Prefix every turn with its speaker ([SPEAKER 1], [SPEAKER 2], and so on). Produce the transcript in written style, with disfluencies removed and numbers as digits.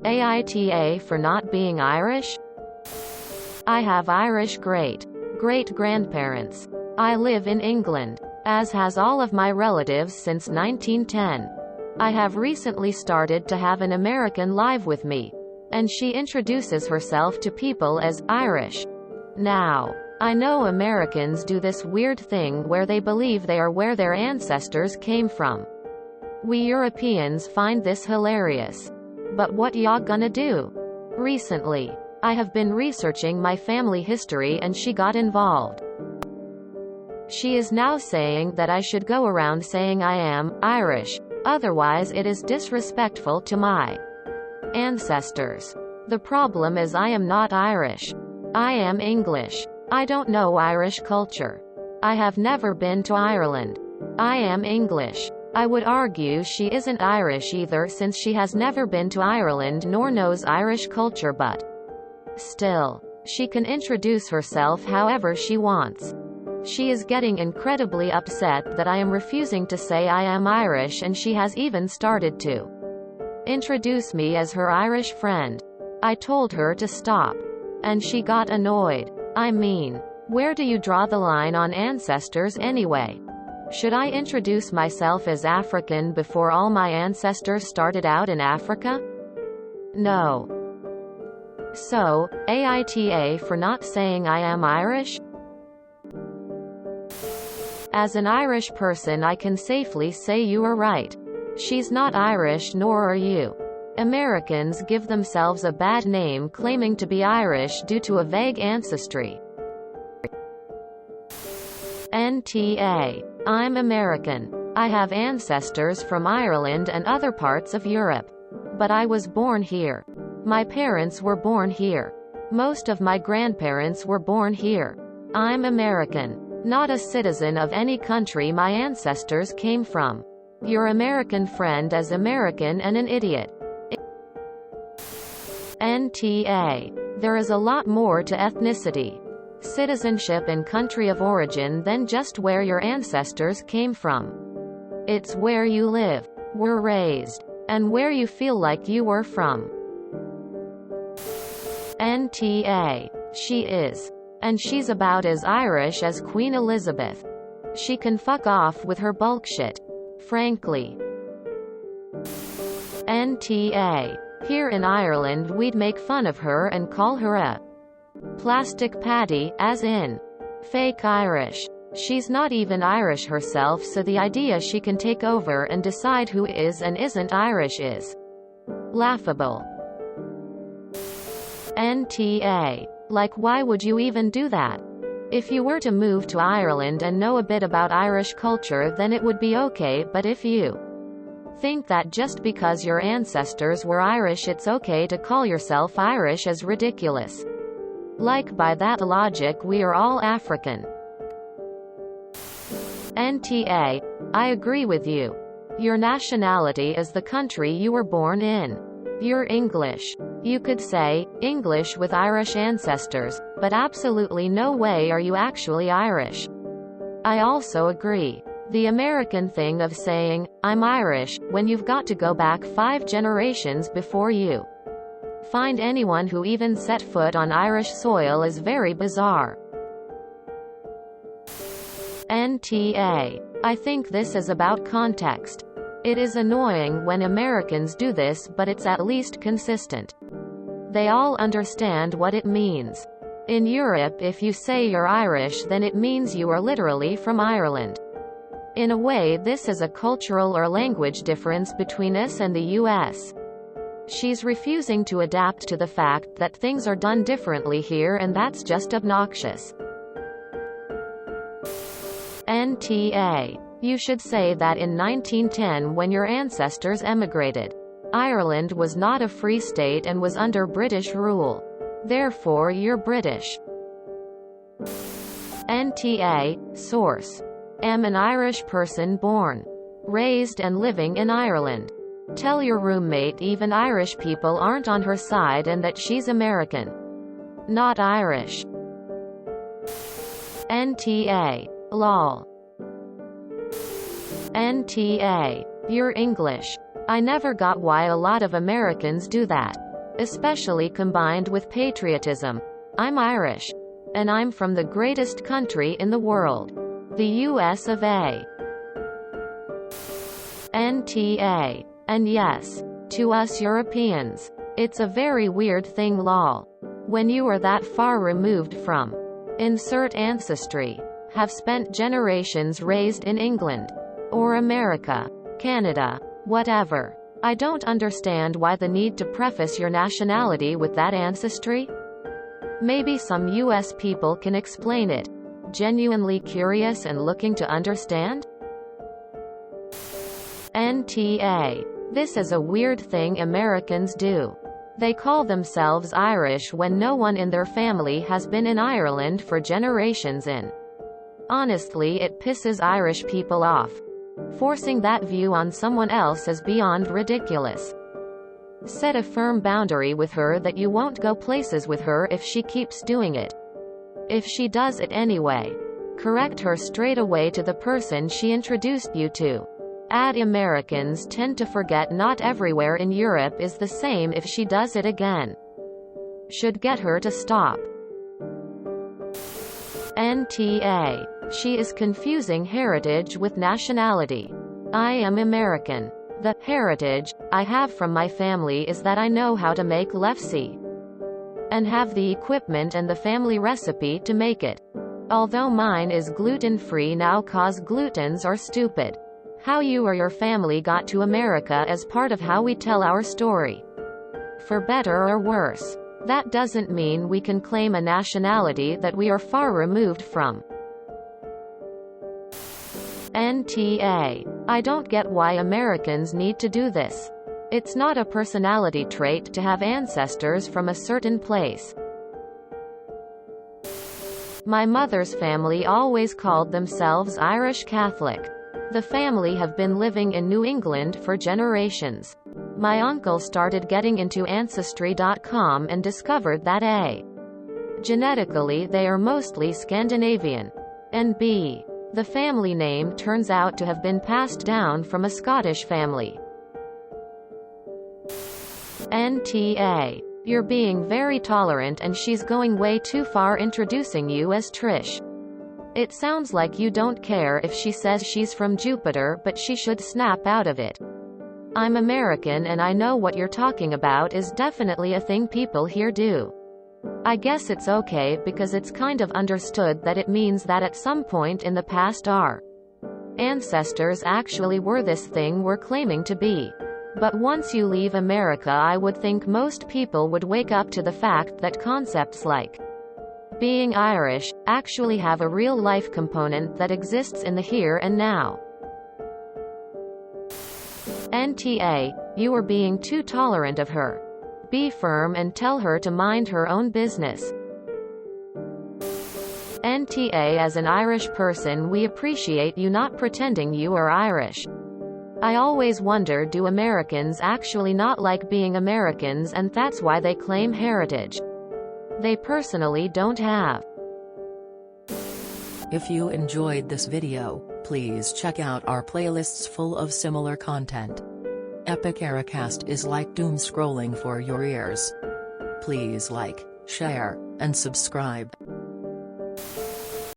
[SPEAKER 1] AITA for not being Irish? I have Irish great-grandparents. I live in England, as has all of my relatives since 1910. I have recently started to have an American live with me, and she introduces herself to people as Irish. Now, I know Americans do this weird thing where they believe they are where their ancestors came from. We Europeans find this hilarious. But what y'all gonna do? Recently, I have been researching my family history and she got involved. She is now saying that I should go around saying I am Irish, otherwise it is disrespectful to my ancestors. The problem is I am not Irish. I am English. I don't know Irish culture. I have never been to Ireland. I am English. I would argue she isn't Irish either since she has never been to Ireland nor knows Irish culture, but still, she can introduce herself however she wants. She is getting incredibly upset that I am refusing to say I am Irish, and she has even started to introduce me as her Irish friend. I told her to stop, and she got annoyed. I mean, where do you draw the line on ancestors anyway? Should I introduce myself as African before all my ancestors started out in Africa? No. So, AITA for not saying I am Irish? As an Irish person, I can safely say you are right. She's not Irish, nor are you. Americans give themselves a bad name claiming to be Irish due to a vague ancestry. NTA. I'm American. I have ancestors from Ireland and other parts of Europe. But I was born here. My parents were born here. Most of my grandparents were born here. I'm American, not a citizen of any country my ancestors came from. Your American friend is American and an idiot. NTA. There is a lot more to ethnicity, citizenship and country of origin than just where your ancestors came from. It's where you live, were raised, and where you feel like you were from. NTA. She is. And she's about as Irish as Queen Elizabeth. She can fuck off with her bullshit. Frankly. NTA. Here in Ireland we'd make fun of her and call her a plastic patty, as in fake Irish. She's not even Irish herself, so the idea she can take over and decide who is and isn't Irish is laughable. NTA. Like, why would you even do that? If you were to move to Ireland and know a bit about Irish culture, then it would be okay, but if you think that just because your ancestors were Irish it's okay to call yourself Irish is ridiculous. Like, by that logic we are all African. NTA. I agree with you. Your nationality is the country you were born in. You're English. You could say, English with Irish ancestors, but absolutely no way are you actually Irish. I also agree. The American thing of saying, I'm Irish, when you've got to go back 5 generations before you find anyone who even set foot on Irish soil is very bizarre. NTA. I think this is about context. It is annoying when Americans do this, but it's at least consistent. They all understand what it means. In Europe, if you say you're Irish, then it means you are literally from Ireland. In a way, this is a cultural or language difference between us and the US. She's refusing to adapt to the fact that things are done differently here, and that's just obnoxious. NTA. You should say that in 1910, when your ancestors emigrated, Ireland was not a free state and was under British rule. Therefore you're British. NTA. Source. Am an Irish person born, raised and living in Ireland. Tell your roommate even Irish people aren't on her side and that she's American, not Irish. NTA. Lol. NTA. You're English. I never got why a lot of Americans do that. especially combined with patriotism. I'm Irish. And I'm from the greatest country in the world. The US of A. NTA. And yes, to us Europeans, it's a very weird thing lol. When you are that far removed from insert ancestry, have spent generations raised in England, or America, Canada, whatever. I don't understand why the need to preface your nationality with that ancestry. Maybe some US people can explain it. Genuinely curious and looking to understand? NTA. This is a weird thing Americans do. They call themselves Irish when no one in their family has been in Ireland for generations in. Honestly, it pisses Irish people off. Forcing that view on someone else is beyond ridiculous. Set a firm boundary with her that you won't go places with her if she keeps doing it. If she does it anyway, correct her straight away to the person she introduced you to. Americans tend to forget not everywhere in Europe is the same if she does it again. Should get her to stop. NTA. She is confusing heritage with nationality. I am American. The heritage I have from my family is that I know how to make lefse. And have the equipment and the family recipe to make it. Although mine is gluten-free now cause glutens are stupid. How you or your family got to America is part of how we tell our story. For better or worse. That doesn't mean we can claim a nationality that we are far removed from. NTA. I don't get why Americans need to do this. It's not a personality trait to have ancestors from a certain place. My mother's family always called themselves Irish Catholic. The family have been living in New England for generations. My uncle started getting into Ancestry.com and discovered that genetically they are mostly Scandinavian. And B. The family name turns out to have been passed down from a Scottish family. NTA. You're being very tolerant and she's going way too far introducing you as Trish. It sounds like you don't care if she says she's from Jupiter, but she should snap out of it. I'm American and I know what you're talking about is definitely a thing people here do. I guess it's okay because it's kind of understood that it means that at some point in the past our ancestors actually were this thing we're claiming to be. But once you leave America, I would think most people would wake up to the fact that concepts like being Irish actually have a real-life component that exists in the here and now. NTA. You are being too tolerant of her. Be firm and tell her to mind her own business. NTA. As an Irish person, we appreciate you not pretending you are Irish. I always wonder, do Americans actually not like being Americans and that's why they claim heritage they personally don't have?
[SPEAKER 2] If you enjoyed this video, please check out our playlists full of similar content. AmITheAsshole is like doom scrolling for your ears. Please like, share, and subscribe.